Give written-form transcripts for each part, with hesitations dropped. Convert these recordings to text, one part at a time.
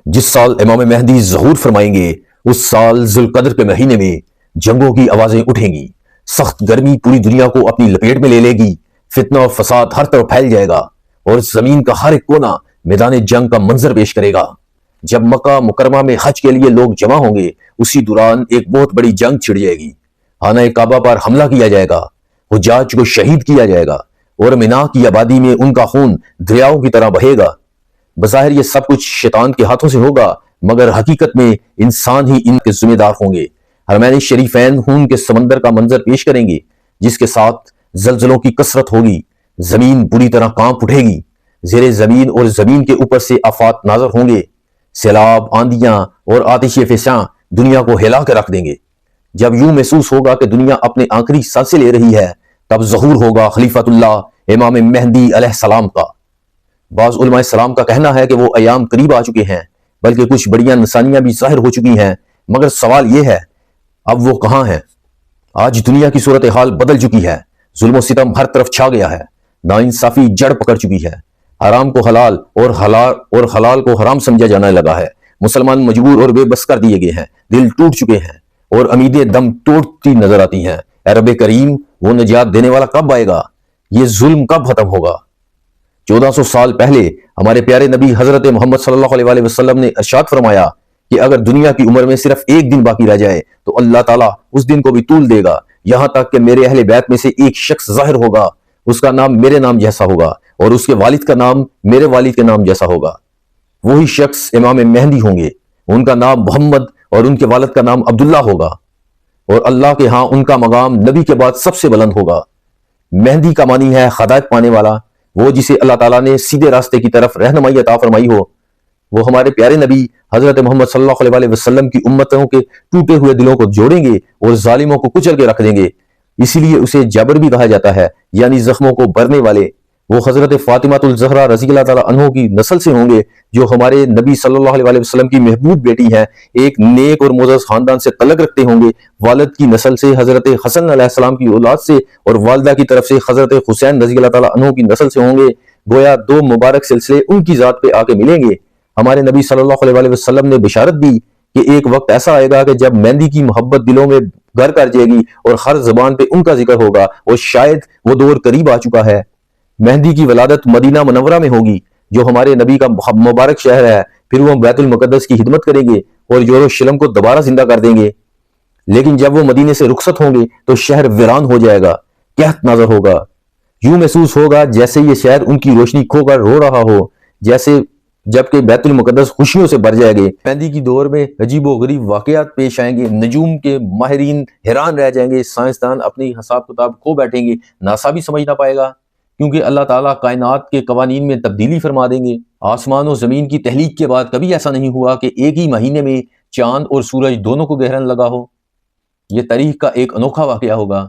جس سال امام مہدی ظہور فرمائیں گے اس سال ذوالقدر کے مہینے میں جنگوں کی آوازیں اٹھیں گی، سخت گرمی پوری دنیا کو اپنی لپیٹ میں لے لے گی، فتنہ اور فساد ہر طرف پھیل جائے گا اور زمین کا ہر ایک کونا میدان جنگ کا منظر پیش کرے گا۔ جب مکہ مکرمہ میں حج کے لیے لوگ جمع ہوں گے اسی دوران ایک بہت بڑی جنگ چھڑ جائے گی، خانہ کعبہ پر حملہ کیا جائے گا، حجاج کو شہید کیا جائے گا اور مینا کی آبادی میں ان کا خون دریاؤں کی طرح بہے گا۔ بظاہر یہ سب کچھ شیطان کے ہاتھوں سے ہوگا مگر حقیقت میں انسان ہی ان کے ذمہ دار ہوں گے۔ حرمین شریفین خون کے سمندر کا منظر پیش کریں گے جس کے ساتھ زلزلوں کی کثرت ہوگی، زمین بری طرح کانپ اٹھے گی، زیر زمین اور زمین کے اوپر سے آفات نازل ہوں گے، سیلاب، آندیاں اور آتش فشاں دنیا کو ہلا کے رکھ دیں گے۔ جب یوں محسوس ہوگا کہ دنیا اپنے آخری سانسیں لے رہی ہے تب ظہور ہوگا خلیفۃ اللہ امام مہدی علیہ السلام کا۔ بعض علماء السلام کا کہنا ہے کہ وہ ایام قریب آ چکے ہیں، بلکہ کچھ بڑیاں نشانیاں بھی ظاہر ہو چکی ہیں، مگر سوال یہ ہے اب وہ کہاں ہیں؟ آج دنیا کی صورتحال بدل چکی ہے، ظلم و ستم ہر طرف چھا گیا ہے، ناانصافی جڑ پکڑ چکی ہے، حرام کو حلال اور حلال کو حرام سمجھا جانے لگا ہے، مسلمان مجبور اور بے بس کر دیے گئے ہیں، دل ٹوٹ چکے ہیں اور امیدیں دم توڑتی نظر آتی ہیں۔ اے رب کریم، وہ نجات دینے والا کب آئے گا؟ یہ ظلم کب ختم ہوگا؟ 1400 سال پہلے ہمارے پیارے نبی حضرت محمد صلی اللہ علیہ وسلم نے ارشاد فرمایا کہ اگر دنیا کی عمر میں صرف ایک دن باقی رہ جائے تو اللہ تعالیٰ اس دن کو بھی طول دے گا، یہاں تک کہ میرے اہل بیت میں سے ایک شخص ظاہر ہوگا، اس کا نام میرے نام جیسا ہوگا اور اس کے والد کا نام میرے والد کے نام جیسا ہوگا۔ وہی شخص امام مہدی ہوں گے، ان کا نام محمد اور ان کے والد کا نام عبداللہ ہوگا اور اللہ کے ہاں ان کا مقام نبی کے بعد سب سے بلند ہوگا۔ مہدی کا معنی ہے ہدایت پانے والا، وہ جسے اللہ تعالیٰ نے سیدھے راستے کی طرف رہنمائی عطا فرمائی ہو۔ وہ ہمارے پیارے نبی حضرت محمد صلی اللہ علیہ وسلم کی امتوں کے ٹوٹے ہوئے دلوں کو جوڑیں گے اور ظالموں کو کچل کے رکھ دیں گے، اسی لیے اسے جابر بھی کہا جاتا ہے، یعنی زخموں کو بھرنے والے۔ وہ حضرت فاطمہ الزہرا رضی اللہ تعالیٰ عنہ کی نسل سے ہوں گے جو ہمارے نبی صلی اللہ علیہ وسلم کی محبوب بیٹی ہیں، ایک نیک اور معزز خاندان سے تعلق رکھتے ہوں گے، والد کی نسل سے حضرت حسن علیہ السلام کی اولاد سے اور والدہ کی طرف سے حضرت حسین رضی اللہ تعالیٰ عنہ کی نسل سے ہوں گے، گویا دو مبارک سلسلے ان کی ذات پہ آ کے ملیں گے۔ ہمارے نبی صلی اللہ علیہ وسلم نے بشارت دی کہ ایک وقت ایسا آئے گا کہ جب مہندی کی محبت دلوں میں گھر کر جائے گی اور ہر زبان پہ ان کا ذکر ہوگا، اور شاید وہ دور قریب آ چکا ہے۔ مہندی کی ولادت مدینہ منورہ میں ہوگی جو ہمارے نبی کا مبارک شہر ہے، پھر وہ بیت المقدس کی خدمت کریں گے اور یروشلم کو دوبارہ زندہ کر دیں گے، لیکن جب وہ مدینے سے رخصت ہوں گے تو شہر ویران ہو جائے گا، قحط نازل ہوگا، یوں محسوس ہوگا جیسے یہ شہر ان کی روشنی کھو کر رو رہا ہو، جبکہ بیت المقدس خوشیوں سے بھر جائے گے۔ مہندی کی دور میں عجیب و غریب واقعات پیش آئیں گے، نجوم کے ماہرین حیران رہ جائیں گے، سائنسدان اپنی حساب کتاب کھو بیٹھیں گے، ناسا بھی سمجھ نہ پائے گا، کیونکہ اللہ تعالیٰ کائنات کے قوانین میں تبدیلی فرما دیں گے۔ آسمان و زمین کی تحلیق کے بعد کبھی ایسا نہیں ہوا کہ ایک ہی مہینے میں چاند اور سورج دونوں کو گہرنے لگا ہو، یہ تاریخ کا ایک انوکھا واقعہ ہوگا۔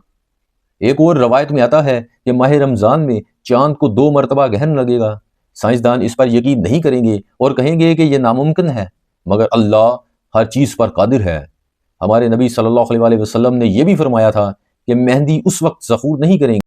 ایک اور روایت میں آتا ہے کہ ماہ رمضان میں چاند کو 2 مرتبہ گہرنے لگے گا۔ سائنسدان اس پر یقین نہیں کریں گے اور کہیں گے کہ یہ ناممکن ہے، مگر اللہ ہر چیز پر قادر ہے۔ ہمارے نبی صلی اللہ علیہ وسلم نے یہ بھی فرمایا تھا کہ مہندی اس وقت ظہور نہیں کریں گے